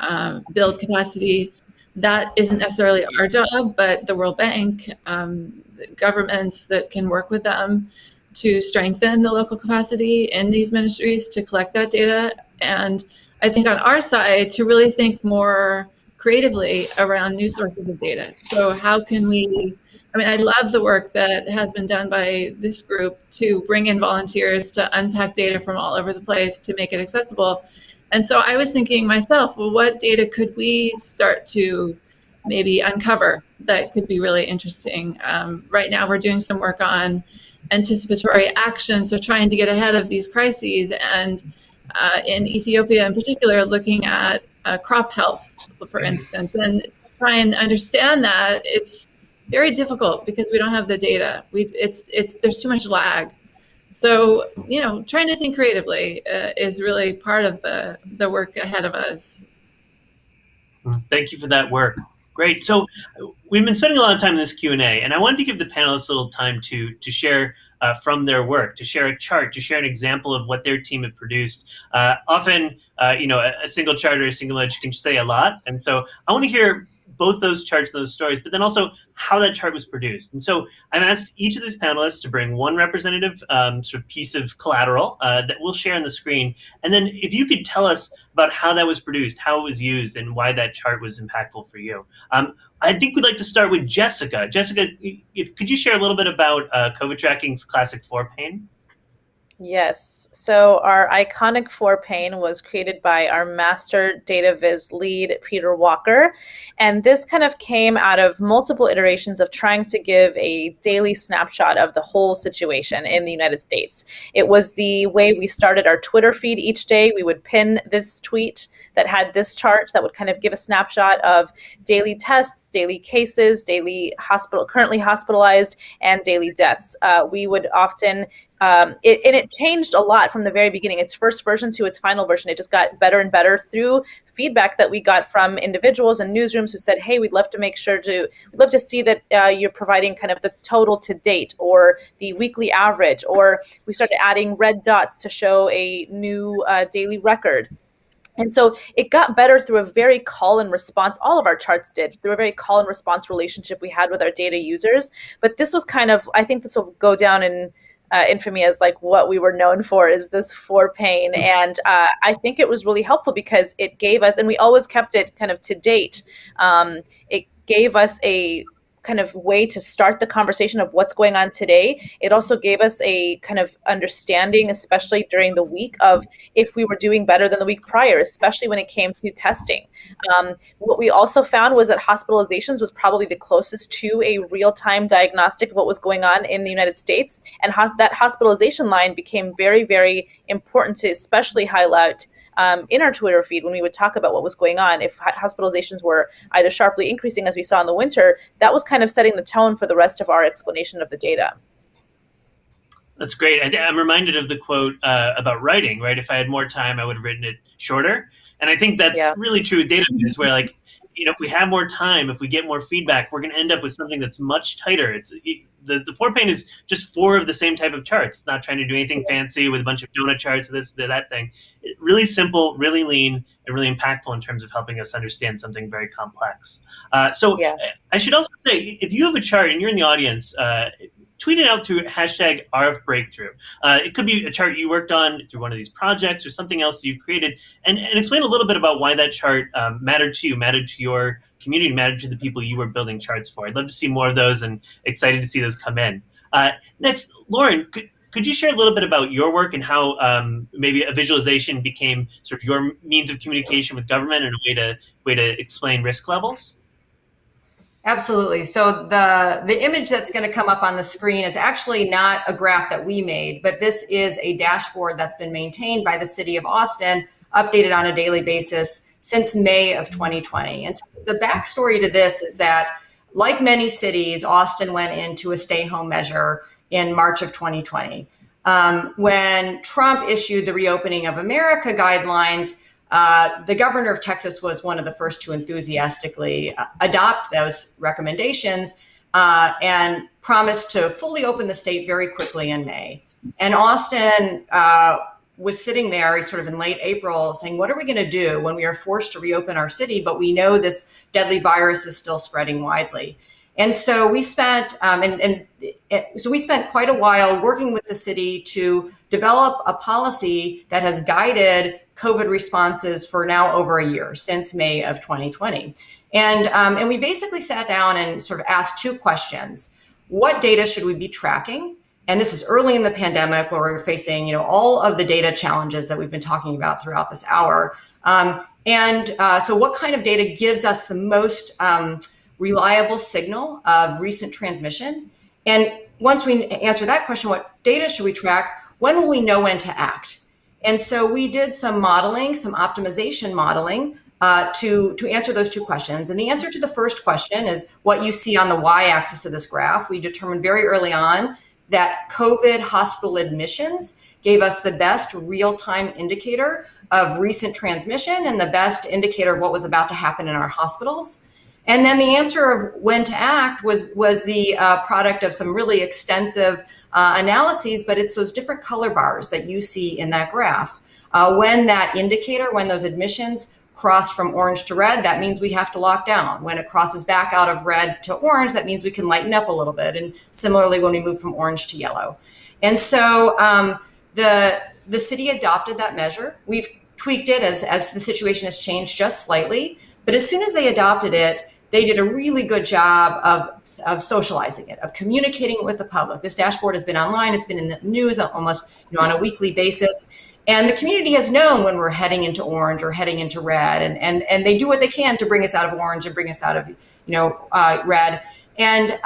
build capacity. That isn't necessarily our job, but the World Bank, governments that can work with them to strengthen the local capacity in these ministries to collect that data. And I think on our side, to really think more creatively around new sources of data. So how can we, I mean, I love the work that has been done by this group to bring in volunteers to unpack data from all over the place to make it accessible. And so I was thinking myself, well, what data could we start to maybe uncover that could be really interesting? Right now, we're doing some work on anticipatory actions, so trying to get ahead of these crises. And in Ethiopia in particular, looking at crop health, for instance, and try and understand that. It's very difficult because we don't have the data. There's too much lag. So, trying to think creatively is really part of the work ahead of us. Thank you for that work. Great. So we've been spending a lot of time in this Q&A, and I wanted to give the panelists a little time to share from their work, to share a chart, to share an example of what their team had produced. Often, a single chart or a single image can say a lot. And so I want to hear both those charts, those stories, but then also how that chart was produced. And so I've asked each of these panelists to bring one representative sort of piece of collateral that we'll share on the screen. And then if you could tell us about how that was produced, how it was used, and why that chart was impactful for you. I think we'd like to start with Jessica. Jessica, could you share a little bit about COVID tracking's classic 4 pane? Yes. So our iconic 4 pane was created by our master data viz lead, Peter Walker. And this kind of came out of multiple iterations of trying to give a daily snapshot of the whole situation in the United States. It was the way we started our Twitter feed each day. We would pin this tweet that had this chart that would kind of give a snapshot of daily tests, daily cases, daily currently hospitalized, and daily deaths. We would often it changed a lot from the very beginning. Its first version to its final version, it just got better and better through feedback that we got from individuals and newsrooms who said, "Hey, we'd love to see that you're providing kind of the total to date or the weekly average," or we started adding red dots to show a new daily record. And so it got better through a very call and response. All of our charts did, through a very call and response relationship we had with our data users. But this was kind of, I think this will go down in infamy as like what we were known for, is this pain. And I think it was really helpful because it gave us, and we always kept it kind of to date. It gave us a kind of way to start the conversation of what's going on today. It also gave us a kind of understanding, especially during the week, of if we were doing better than the week prior, especially when it came to testing. What we also found was that hospitalizations was probably the closest to a real-time diagnostic of what was going on in the United States. And that hospitalization line became very, very important to especially highlight in our Twitter feed when we would talk about what was going on. If hospitalizations were either sharply increasing, as we saw in the winter, that was kind of setting the tone for the rest of our explanation of the data. That's great. I'm reminded of the quote about writing, right? If I had more time, I would have written it shorter. And I think that's really true with data, is where, like, if we have more time, if we get more feedback, we're going to end up with something that's much tighter. The 4-pane is just 4 of the same type of charts. It's not trying to do anything fancy with a bunch of donut charts, this, that thing. Really simple, really lean, and really impactful in terms of helping us understand something very complex. I should also say, if you have a chart and you're in the audience, tweet it out through #RFBreakthrough. It could be a chart you worked on through one of these projects or something else you've created, and explain a little bit about why that chart mattered to you, mattered to your community, mattered to the people you were building charts for. I'd love to see more of those, and excited to see those come in. Next, Lauren, could you share a little bit about your work and how maybe a visualization became sort of your means of communication with government and a way to explain risk levels? Absolutely. So the image that's going to come up on the screen is actually not a graph that we made, but this is a dashboard that's been maintained by the city of Austin, updated on a daily basis since May of 2020. And so the backstory to this is that, like many cities, Austin went into a stay-home measure in March of 2020. When Trump issued the Reopening of America guidelines, the governor of Texas was one of the first to enthusiastically adopt those recommendations and promised to fully open the state very quickly in May. And Austin was sitting there sort of in late April saying, what are we going to do when we are forced to reopen our city, but we know this deadly virus is still spreading widely? And so we spent we spent quite a while working with the city to develop a policy that has guided COVID responses for now over a year, since May of 2020. And we basically sat down and sort of asked 2 questions. What data should we be tracking? And this is early in the pandemic, where we're facing, all of the data challenges that we've been talking about throughout this hour. So what kind of data gives us the most reliable signal of recent transmission? And once we answer that question, what data should we track? When will we know when to act? And so we did some modeling, some optimization modeling to answer those 2 questions. And the answer to the first question is what you see on the y-axis of this graph. We determined very early on that COVID hospital admissions gave us the best real-time indicator of recent transmission and the best indicator of what was about to happen in our hospitals. And then the answer of when to act was the product of some really extensive analyses, but it's those different color bars that you see in that graph. When that indicator, when those admissions cross from orange to red, that means we have to lock down. When it crosses back out of red to orange, that means we can lighten up a little bit. And similarly, when we move from orange to yellow. And so the city adopted that measure. We've tweaked it as the situation has changed just slightly. But as soon as they adopted it, they did a really good job of socializing it, of communicating it with the public. This dashboard has been online. It's been in the news almost on a weekly basis. And the community has known when we're heading into orange or heading into red, and they do what they can to bring us out of orange and bring us out of red. And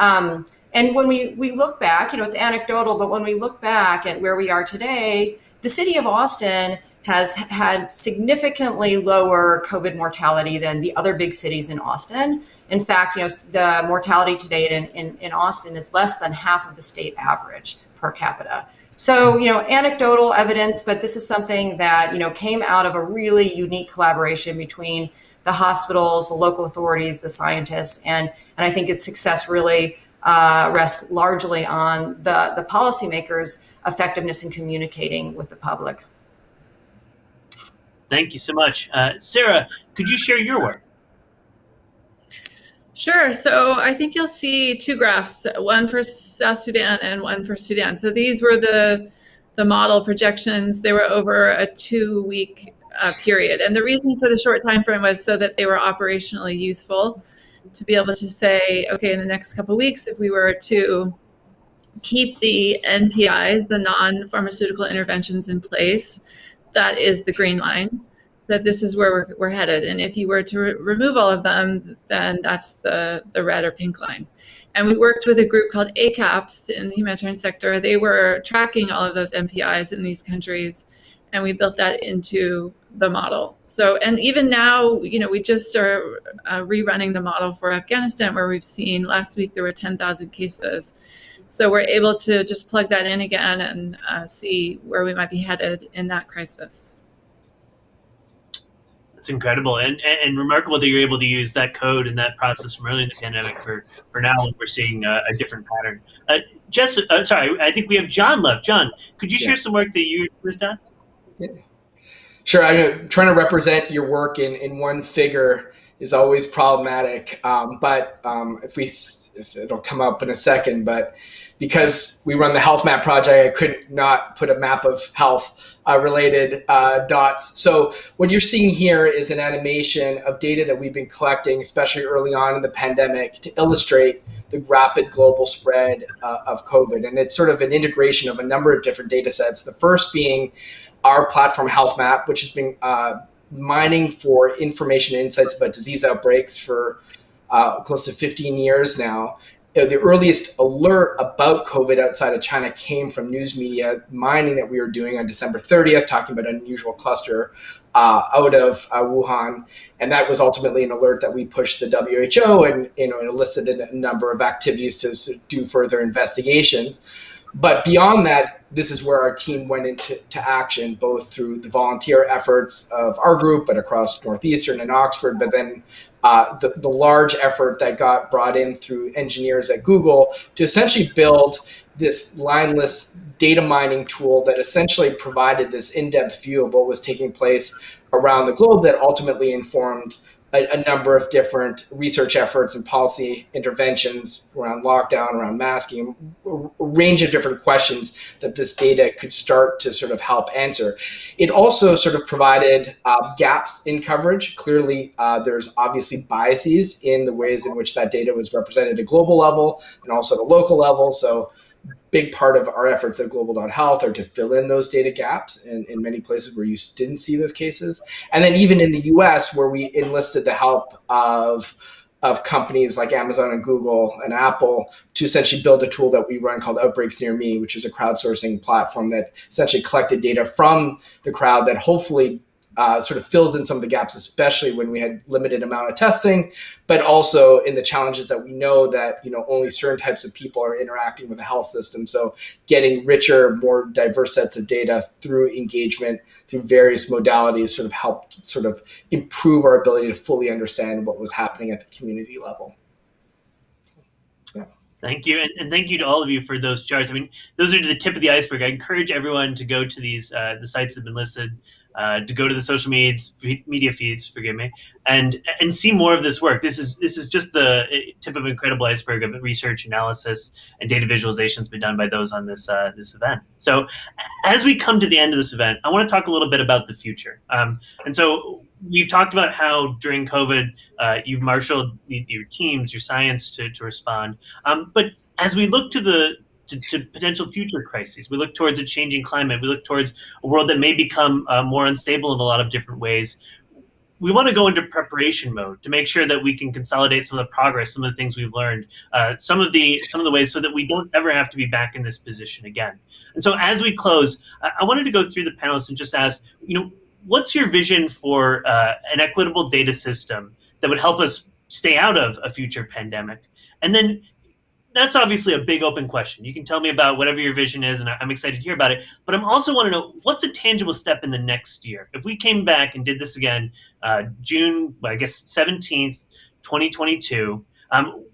when we look back, it's anecdotal, but when we look back at where we are today, the city of Austin has had significantly lower COVID mortality than the other big cities in Austin. In fact, the mortality to date in Austin is less than half of the state average per capita. So, anecdotal evidence, but this is something that, came out of a really unique collaboration between the hospitals, the local authorities, the scientists, and I think its success really rests largely on the policymakers' effectiveness in communicating with the public. Thank you so much. Sarah, could you share your work? Sure. So I think you'll see two graphs, one for South Sudan and one for Sudan. So these were the model projections. They were over a 2-week period. And the reason for the short time frame was so that they were operationally useful, to be able to say, okay, in the next couple of weeks, if we were to keep the NPIs, the non-pharmaceutical interventions in place, that is the green line, that this is where we're headed. And if you were to remove all of them, then that's the red or pink line. And we worked with a group called ACAPS in the humanitarian sector. They were tracking all of those NPIs in these countries, and we built that into the model. So, and even now, we just are rerunning the model for Afghanistan, where we've seen last week there were 10,000 cases. So we're able to just plug that in again and see where we might be headed in that crisis. It's incredible and remarkable that you're able to use that code and that process from early in the pandemic for now when we're seeing a different pattern. Jess, sorry, I think we have John left. John, could you share some work that you was done? Yeah. Sure. I'm trying to represent your work in one figure is always problematic. But if it'll come up in a second, but because we run the health map project, I could not put a map of health related dots. So what you're seeing here is an animation of data that we've been collecting, especially early on in the pandemic, to illustrate the rapid global spread of COVID. And it's sort of an integration of a number of different data sets. The first being our platform Health Map, which has been mining for information and insights about disease outbreaks for close to 15 years now. The earliest alert about COVID outside of China came from news media mining that we were doing on December 30th, talking about an unusual cluster out of Wuhan. And that was ultimately an alert that we pushed the WHO and enlisted a number of activities to do further investigations. But beyond that, this is where our team went into action, both through the volunteer efforts of our group, but across Northeastern and Oxford, but then the large effort that got brought in through engineers at Google to essentially build this lineless data mining tool that essentially provided this in-depth view of what was taking place around the globe that ultimately informed a number of different research efforts and policy interventions around lockdown, around masking, a range of different questions that this data could start to sort of help answer. It also sort of provided gaps in coverage. Clearly, there's obviously biases in the ways in which that data was represented at a global level and also at a local level. So big part of our efforts at global.health are to fill in those data gaps in many places where you didn't see those cases. And then even in the US, where we enlisted the help of companies like Amazon and Google and Apple to essentially build a tool that we run called Outbreaks Near Me, which is a crowdsourcing platform that essentially collected data from the crowd that hopefully sort of fills in some of the gaps, especially when we had limited amount of testing, but also in the challenges that we know that, only certain types of people are interacting with the health system. So getting richer, more diverse sets of data through engagement, through various modalities sort of helped sort of improve our ability to fully understand what was happening at the community level. Thank you. And thank you to all of you for those charts. I mean, those are the tip of the iceberg. I encourage everyone to go to these, the sites that have been listed, to go to the social media feeds, forgive me, and see more of this work. This is just the tip of an incredible iceberg of research, analysis, and data visualization has been done by those on this event. So as we come to the end of this event, I want to talk a little bit about the future. And so we've talked about how during COVID, you've marshaled your teams, your science to respond. But as we look to potential future crises, we look towards a changing climate, we look towards a world that may become more unstable in a lot of different ways. We want to go into preparation mode to make sure that we can consolidate some of the progress, some of the things we've learned, some of the ways so that we don't ever have to be back in this position again. And so as we close, I wanted to go through the panelists and just ask, what's your vision for an equitable data system that would help us stay out of a future pandemic? And then that's obviously a big open question. You can tell me about whatever your vision is, and I'm excited to hear about it. But I'm also want to know, what's a tangible step in the next year? If we came back and did this again, June, I guess, 17th, 2022,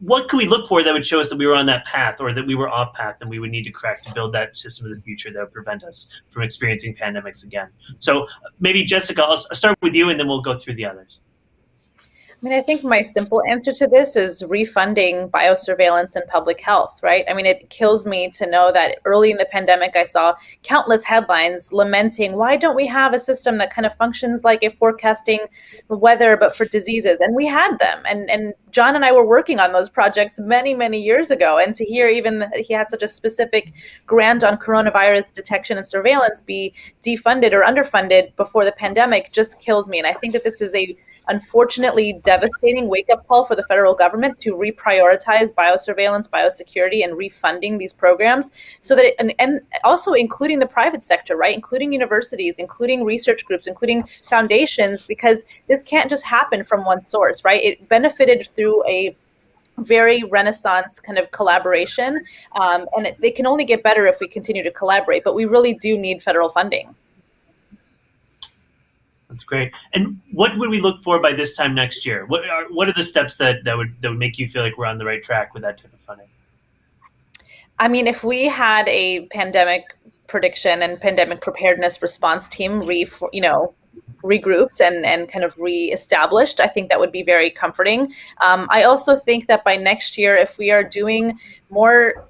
what could we look for that would show us that we were on that path, or that we were off path and we would need to correct to build that system of the future that would prevent us from experiencing pandemics again? So maybe, Jessica, I'll start with you, and then we'll go through the others. I mean, I think my simple answer to this is refunding biosurveillance and public health, right? I mean, it kills me to know that early in the pandemic, I saw countless headlines lamenting, why don't we have a system that kind of functions like a forecasting weather, but for diseases? And we had them. And John and I were working on those projects many, many years ago. And to hear even that he had such a specific grant on coronavirus detection and surveillance be defunded or underfunded before the pandemic just kills me. And I think that this is a unfortunately devastating wake-up call for the federal government to reprioritize biosurveillance, biosecurity, and refunding these programs, so that and also including the private sector, right? Including universities, including research groups, including foundations, because this can't just happen from one source, right? It benefited through a very Renaissance kind of collaboration, and it can only get better if we continue to collaborate, but we really do need federal funding. That's great. And what would we look for by this time next year? What are the steps that would make you feel like we're on the right track with that type of funding? I mean, if we had a pandemic prediction and pandemic preparedness response team regrouped and kind of reestablished, I think that would be very comforting. I also think that by next year, if we are doing more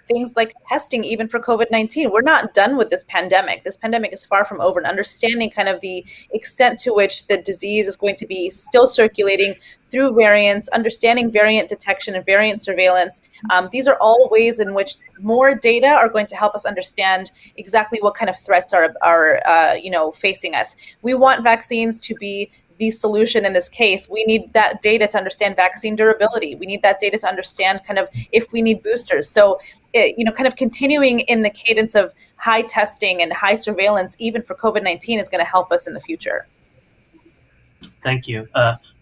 things like testing, even for COVID-19. We're not done with this pandemic. This pandemic is far from over, and understanding kind of the extent to which the disease is going to be still circulating through variants, understanding variant detection and variant surveillance. These are all ways in which more data are going to help us understand exactly what kind of threats are facing us. We want vaccines to be the solution in this case. We need that data to understand vaccine durability. We need that data to understand kind of if we need boosters. So, kind of continuing in the cadence of high testing and high surveillance, even for COVID-19, is going to help us in the future. Thank you.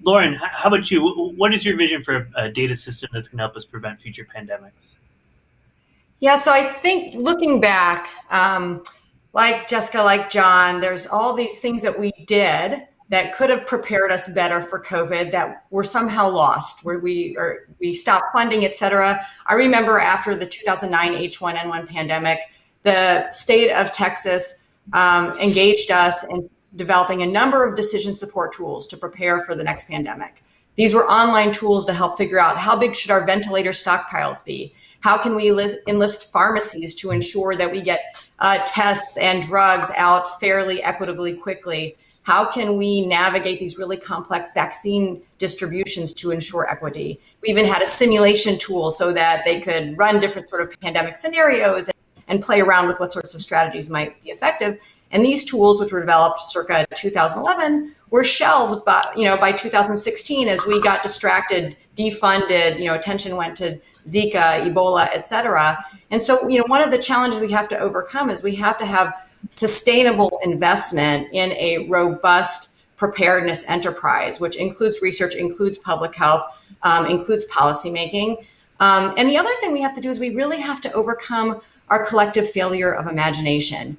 Lauren, how about you? What is your vision for a data system that's going to help us prevent future pandemics? Yeah, so I think looking back, like Jessica, like John, there's all these things that we did that could have prepared us better for COVID that were somehow lost, where we stopped funding, et cetera. I remember after the 2009 H1N1 pandemic, the state of Texas engaged us in developing a number of decision support tools to prepare for the next pandemic. These were online tools to help figure out how big should our ventilator stockpiles be? How can we enlist pharmacies to ensure that we get tests and drugs out fairly, equitably, quickly? How can we navigate these really complex vaccine distributions to ensure equity? We even had a simulation tool so that they could run different sort of pandemic scenarios and play around with what sorts of strategies might be effective. And these tools, which were developed circa 2011, were shelved by 2016 as we got distracted, defunded, attention went to Zika, Ebola, et cetera. And so, one of the challenges we have to overcome is we have to have sustainable investment in a robust preparedness enterprise, which includes research, includes public health, includes policymaking. And the other thing we have to do is we really have to overcome our collective failure of imagination.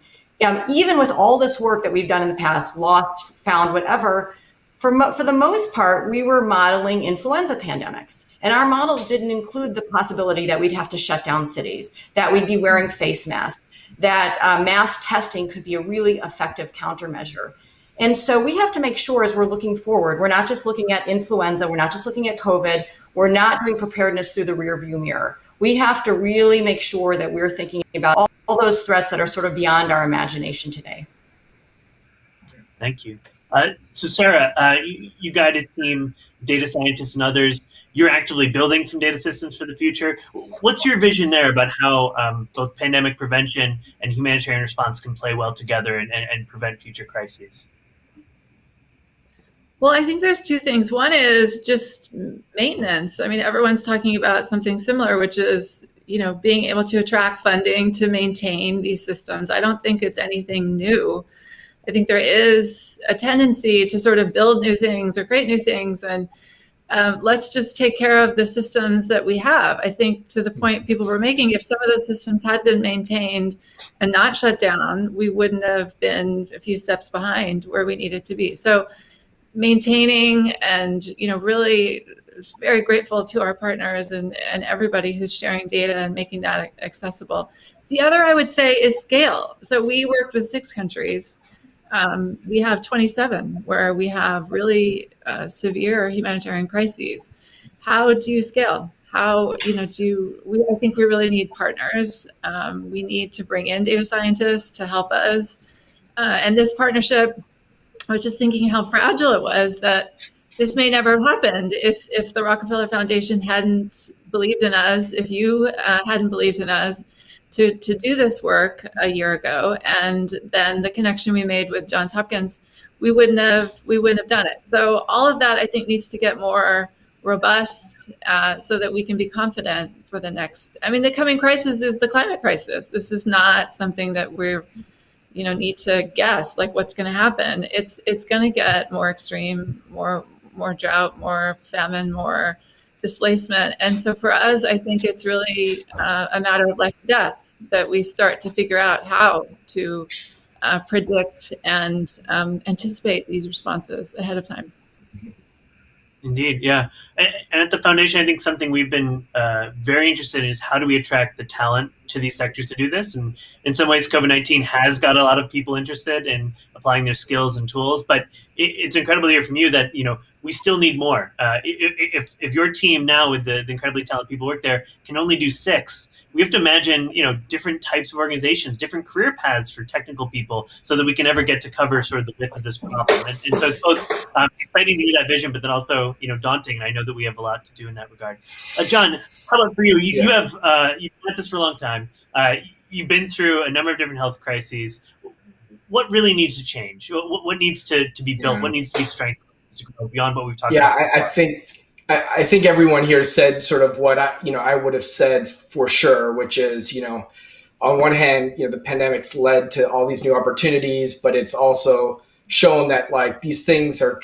Even with all this work that we've done in the past, lost, found, whatever, for the most part, we were modeling influenza pandemics. And our models didn't include the possibility that we'd have to shut down cities, that we'd be wearing face masks, that mass testing could be a really effective countermeasure. And so we have to make sure, as we're looking forward, we're not just looking at influenza, we're not just looking at COVID, we're not doing preparedness through the rearview mirror. We have to really make sure that we're thinking about all those threats that are sort of beyond our imagination today. Thank you. So Sarah, you guided team, data scientists and others. You're actively building some data systems for the future. What's your vision there about how both pandemic prevention and humanitarian response can play well together and prevent future crises? Well, I think there's two things. One is just maintenance. I mean, everyone's talking about something similar, which is, being able to attract funding to maintain these systems. I don't think it's anything new. I think there is a tendency to sort of build new things or create new things and let's just take care of the systems that we have. I think to the point people were making, if some of those systems had been maintained and not shut down, we wouldn't have been a few steps behind where we needed to be. So maintaining and, really very grateful to our partners and everybody who's sharing data and making that accessible. The other I would say is scale. So we worked with 6 countries. We have 27 where we have really severe humanitarian crises. How do you scale? How, I think we really need partners. We need to bring in data scientists to help us. And this partnership, I was just thinking how fragile it was, that this may never have happened if the Rockefeller Foundation hadn't believed in us, if you hadn't believed in us to do this work a year ago, and then the connection we made with Johns Hopkins, we wouldn't have done it. So all of that, I think, needs to get more robust so that we can be confident for the next. I mean, the coming crisis is the climate crisis. This is not something that we're need to guess like what's going to happen. It's going to get more extreme, more drought, more famine, more displacement. And so for us, I think it's really a matter of life and death that we start to figure out how to predict and anticipate these responses ahead of time. Indeed, yeah. And at the foundation, I think something we've been very interested in is how do we attract the talent to these sectors to do this? And in some ways, COVID-19 has got a lot of people interested in applying their skills and tools, but it's incredible to hear from you that, we still need more. If your team now with the incredibly talented people who work there can only do 6, we have to imagine, different types of organizations, different career paths for technical people so that we can ever get to cover sort of the width of this problem. And so it's both exciting to hear that vision, but then also, daunting. And I know that we have a lot to do in that regard. John, how about for you? You've been at this for a long time. You've been through a number of different health crises. What really needs to change? What needs to be built? What needs to be strengthened beyond what we've talked about? I think everyone here said sort of what I would have said for sure, which is, on one hand, the pandemic's led to all these new opportunities, but it's also shown that like these things are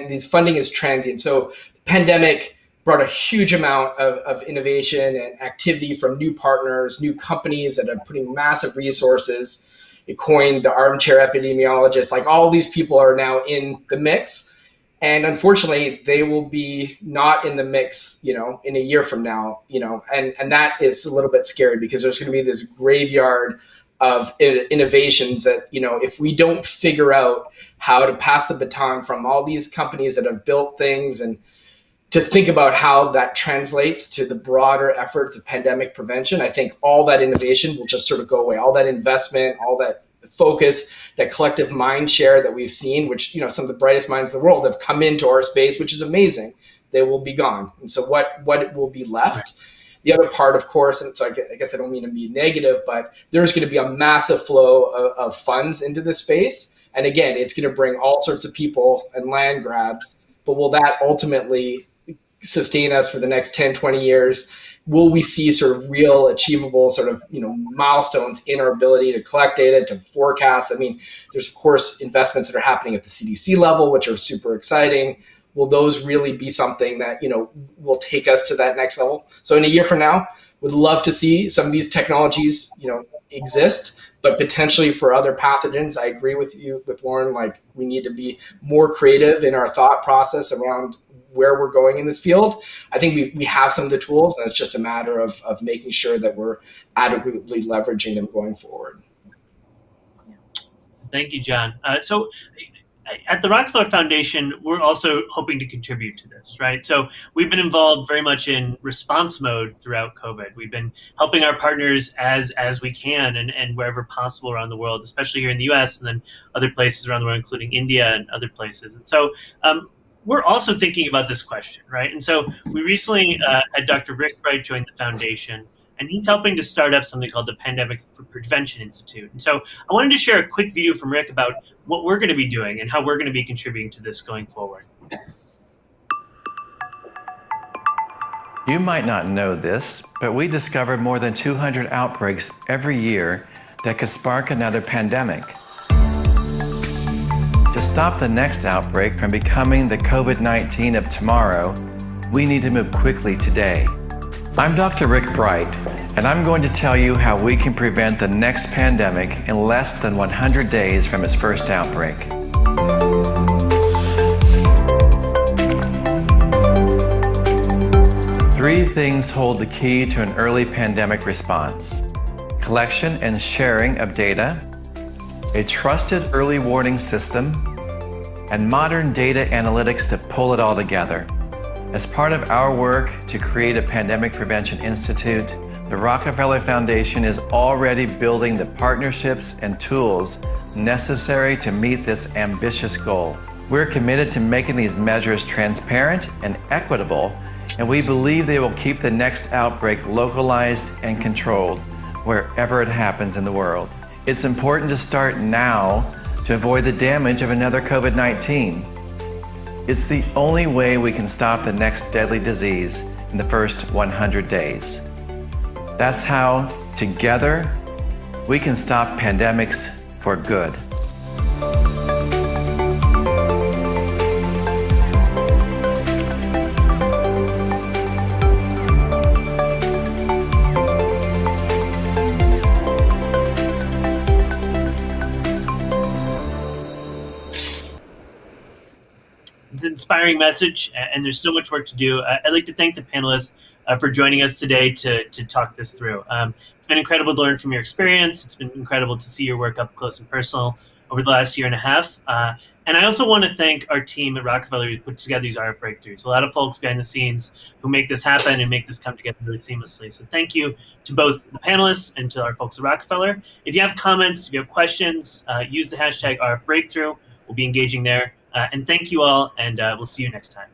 these funding is transient. So the pandemic brought a huge amount of innovation and activity from new partners, new companies that are putting massive resources. It coined the armchair epidemiologist. Like all these people are now in the mix. And unfortunately, they will be not in the mix, in a year from now, and that is a little bit scary because there's going to be this graveyard of innovations that, if we don't figure out how to pass the baton from all these companies that have built things and to think about how that translates to the broader efforts of pandemic prevention, I think all that innovation will just sort of go away. All that investment, all that focus, that collective mind share that we've seen, which, some of the brightest minds in the world have come into our space, which is amazing. They will be gone. And so what will be left? The other part, of course, and so I guess I don't mean to be negative, but there's going to be a massive flow of funds into this space. And again, it's going to bring all sorts of people and land grabs, but will that ultimately sustain us for the next 10, 20 years? Will we see sort of real achievable sort of, milestones in our ability to collect data, to forecast? I mean, there's of course investments that are happening at the CDC level, which are super exciting. Will those really be something that, will take us to that next level? So in a year from now, would love to see some of these technologies, exist, but potentially for other pathogens. I agree with you, with Lauren, like we need to be more creative in our thought process around where we're going in this field. I think we have some of the tools, and it's just a matter of making sure that we're adequately leveraging them going forward. Thank you, John. So at the Rockefeller Foundation, we're also hoping to contribute to this, right? So we've been involved very much in response mode throughout COVID. We've been helping our partners as we can and wherever possible around the world, especially here in the US and then other places around the world, including India and other places. And so we're also thinking about this question, right? And so we recently had Dr. Rick Bright join the foundation, and he's helping to start up something called the Pandemic Prevention Institute. And so I wanted to share a quick video from Rick about what we're going to be doing and how we're going to be contributing to this going forward. You might not know this, but we discover more than 200 outbreaks every year that could spark another pandemic. To stop the next outbreak from becoming the COVID-19 of tomorrow, We need to move quickly today. I'm Dr. Rick Bright, and I'm going to tell you how we can prevent the next pandemic in less than 100 days from its first outbreak. Three things hold the key to an early pandemic response: collection and sharing of data, a trusted early warning system, and modern data analytics to pull it all together. As part of our work to create a Pandemic Prevention Institute, the Rockefeller Foundation is already building the partnerships and tools necessary to meet this ambitious goal. We're committed to making these measures transparent and equitable, and we believe they will keep the next outbreak localized and controlled wherever it happens in the world. It's important to start now to avoid the damage of another COVID-19. It's the only way we can stop the next deadly disease in the first 100 days. That's how, together, we can stop pandemics for good. It's an inspiring message, and there's so much work to do. I'd like to thank the panelists for joining us today to talk this through. It's been incredible to learn from your experience. It's been incredible to see your work up close and personal over the last year and a half. And I also want to thank our team at Rockefeller who put together these RF breakthroughs. A lot of folks behind the scenes who make this happen and make this come together really seamlessly. So thank you to both the panelists and to our folks at Rockefeller. If you have comments, if you have questions, use the hashtag RF Breakthrough. We'll be engaging there. And thank you all, and we'll see you next time.